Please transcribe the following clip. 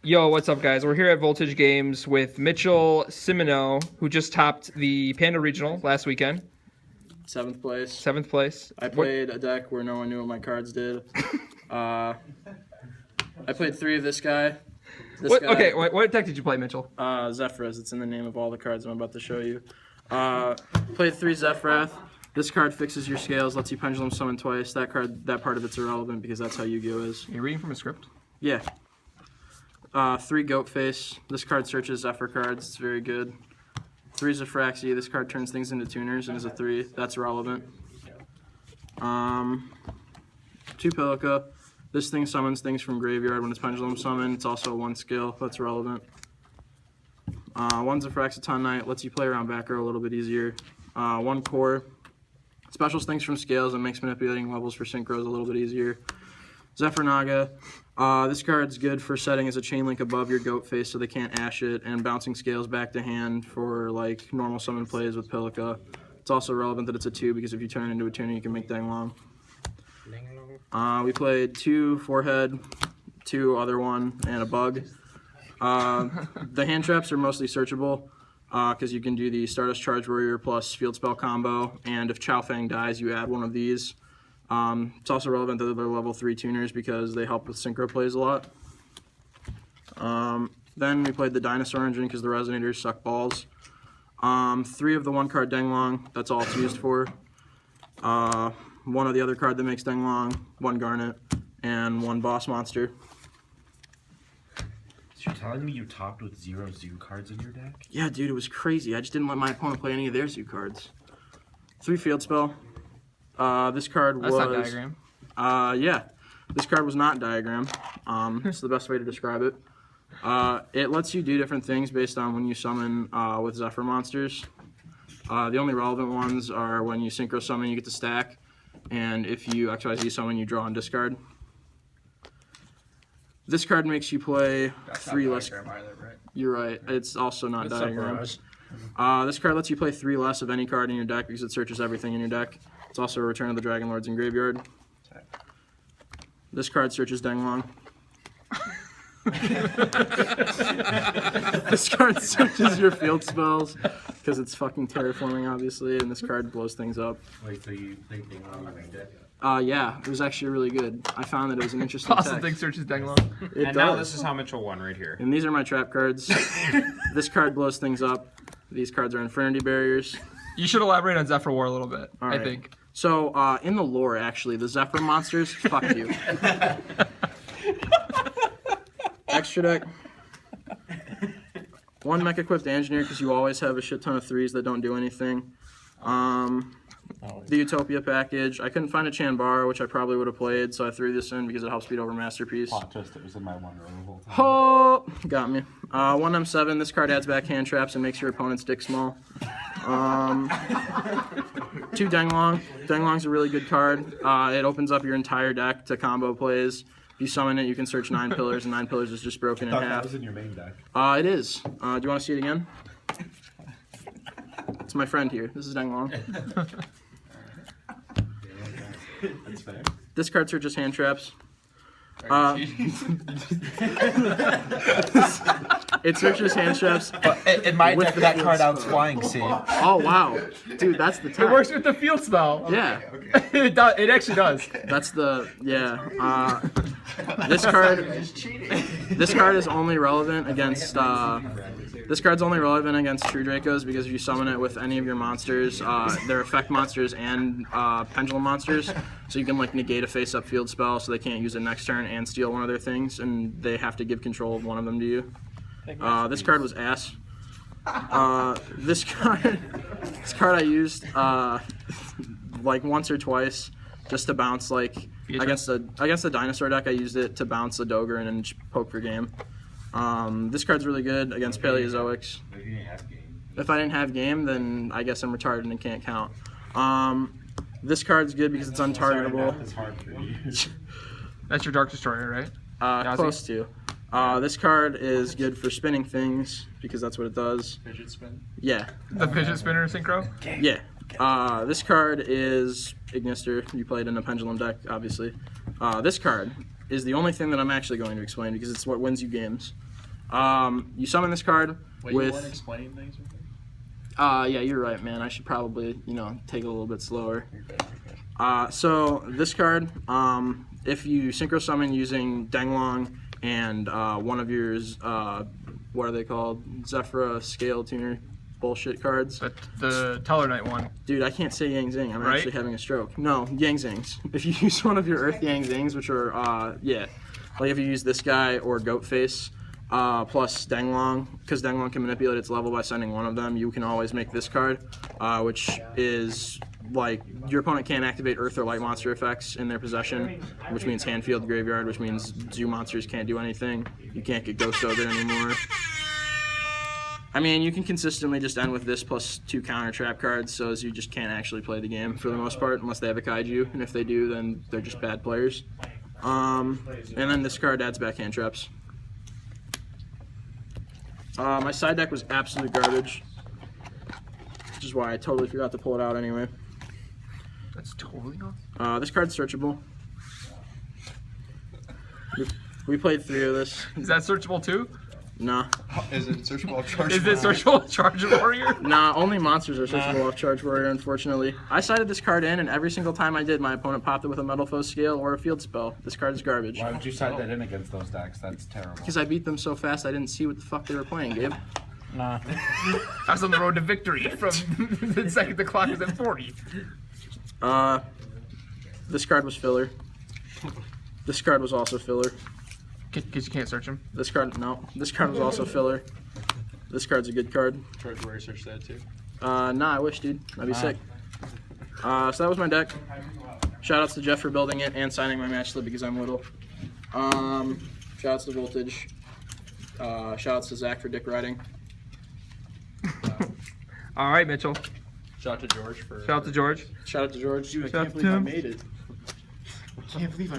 Yo, what's up, guys? We're here at Voltage Games with Mitchell Cimino, who just topped the Panda Regional last weekend. Seventh place. Seventh place. I played a deck where no one knew what my cards did. I played 3 of this guy. Okay, what deck did you play, Mitchell? Zefra's. It's in the name of all the cards I'm about to show you. Played 3 Zefra. This card fixes your scales, lets you pendulum summon twice. That part of it's irrelevant because that's how Yu-Gi-Oh is. You're reading from a script? Yeah. 3 Goat Face. This card searches Zefra cards. It's very good. 3 Zefraxi. This card turns things into tuners and is a 3. That's relevant. 2 Pilica. This thing summons things from graveyard when it's pendulum summoned. It's also a 1 skill. That's relevant. 1 Zefraxiton Knight. Lets you play around back row a little bit easier. 1 Core. Specials things from scales and makes manipulating levels for synchros a little bit easier. Zefra Naga. This card's good for setting as a chain link above your goat face so they can't ash it, and bouncing scales back to hand for like normal summon plays with Pilica. It's also relevant that it's a 2 because if you turn it into a tuner you can make Dang Long. We played 2 Forehead, 2 Other One, and a Bug. The hand traps are mostly searchable because you can do the Stardust Charge Warrior plus Field Spell combo, and if Chow Fang dies you add one of these. It's also relevant that they're level 3 tuners because they help with synchro plays a lot. Then we played the Dinosaur Engine because the Resonators suck balls. 3 of the 1 card Denglong, that's all it's used for. 1 of the other card that makes Denglong, 1 Garnet, and 1 Boss Monster. So you're telling me you topped with 0 zoo cards in your deck? Yeah, dude, it was crazy. I just didn't let my opponent play any of their zoo cards. 3 Field Spell. This card was... That's not diagram. Yeah. This card was not diagram. It's the best way to describe it. It lets you do different things based on when you summon with Zefra monsters. The only relevant ones are when you synchro summon, you get to stack, and if you XYZ summon, you draw and discard. This card makes you play 3 less... Either, right? You're right. It's also not diagram. This card lets you play 3 less of any card in your deck because it searches everything in your deck. It's also a Return of the Dragon Lords in graveyard. This card searches Denglong. This card searches your field spells because it's fucking terraforming, obviously, and this card blows things up. Wait, so you played Denglong in your deck? Yeah, it was actually really good. I found that it was an interesting Awesome text. thing searches Denglong. It And does. now this is how Mitchell won right here. And these are my trap cards. This card blows things up. These cards are Infernity Barriers. You should elaborate on Zefra War a little bit, All I right. think. So, in the lore, actually, the Zefra monsters, fuck you. Extra deck. 1 Mech-equipped Engineer, because you always have a shit ton of 3s that don't do anything. The Utopia package. I couldn't find a Chanbara, which I probably would have played, so I threw this in because it helps beat over Masterpiece. Plot twist, it was in my one row the whole time. Oh, got me. 1 M7. This card adds back hand traps and makes your opponent's dick small. 2 Denglong. Denglong's a really good card. It opens up your entire deck to combo plays. If you summon it, you can search 9 pillars, and 9 pillars is just broken in I thought half. that was in your main deck. It is. Do you want to see it again? It's my friend here. This is Denglong. That's fair. This card searches hand traps. It searches hand traps. In my With deck, the that field card spell. out's flying, see? Oh, wow. Dude, that's the It time. works with the field spell. Yeah. It does. It actually does. That's the, yeah. This card is only relevant against, this card's only relevant against True Dracos because if you summon it with any of your monsters, they're effect monsters and pendulum monsters, so you can like negate a face-up field spell so they can't use it next turn and steal one of their things, and they have to give control of one of them to you. This card was ass. This card I used like once or twice just to bounce like against the dinosaur deck. I used it to bounce the Doger and then poke for game. This card's really good against Paleozoics. If you didn't have game. If I didn't have game, then I guess I'm retarded and can't count. This card's good because it's untargetable. It's hard for you. That's your Dark Destroyer, right? Close to. This card is good for spinning things because that's what it does. Fidget spin. Yeah. The Fidget Spinner Synchro? Yeah. This card is Ignister. You played in a Pendulum deck, obviously. This card is the only thing that I'm actually going to explain because it's what wins you games. You summon this card Wait, you weren't with. explaining things with me? Yeah, you're right, man. I should probably, take it a little bit slower. You're good, you're good. So this card, if you synchro summon using Denglong and one of yours, what are they called? Zefra Scale Tuner bullshit cards. But the Teller Knight one. Dude, I can't say Yang Zing. I'm Right? actually having a stroke. No, Yang Zings. If you use one of your Earth Yang Zings, which are, like if you use this guy or Goat Face, plus Denglong, because Denglong can manipulate its level by sending one of them, you can always make this card, which is like your opponent can't activate Earth or Light monster effects in their possession, which means hand field graveyard, which means zoo monsters can't do anything. You can't get Ghost Ogre anymore. I mean, you can consistently just end with this plus 2 counter trap cards, so as you just can't actually play the game for the most part, unless they have a kaiju, and if they do, then they're just bad players. And then this card adds back hand traps. My side deck was absolute garbage, which is why I totally forgot to pull it out anyway. That's totally off. This card's searchable. We played 3 of this. Is that searchable too? Nah. Is it searchable charge? Is it searchable Charge Warrior? Nah, only monsters are searchable off Charge Warrior, unfortunately. I sided this card in, and every single time I did, my opponent popped it with a Metal Foe Scale or a Field Spell. This card is garbage. Why would you side that in against those decks? That's terrible. Because I beat them so fast, I didn't see what the fuck they were playing, Gabe. Nah. I was on the road to victory from the second the clock was at 40. This card was filler. This card was also filler. Because you can't search him. This card, no. This card was also filler. This card's a good card. Charge Warrior search that too. Nah, I wish, dude. That'd be sick. So that was my deck. Shoutouts to Jeff for building it and signing my match slip because I'm little. Shoutouts to Voltage. Shoutouts to Zach for dick riding. All right, Mitchell. Shout out to George for. Shout out to George. Shout out to George. Shout out to Tim. made it. I can't believe I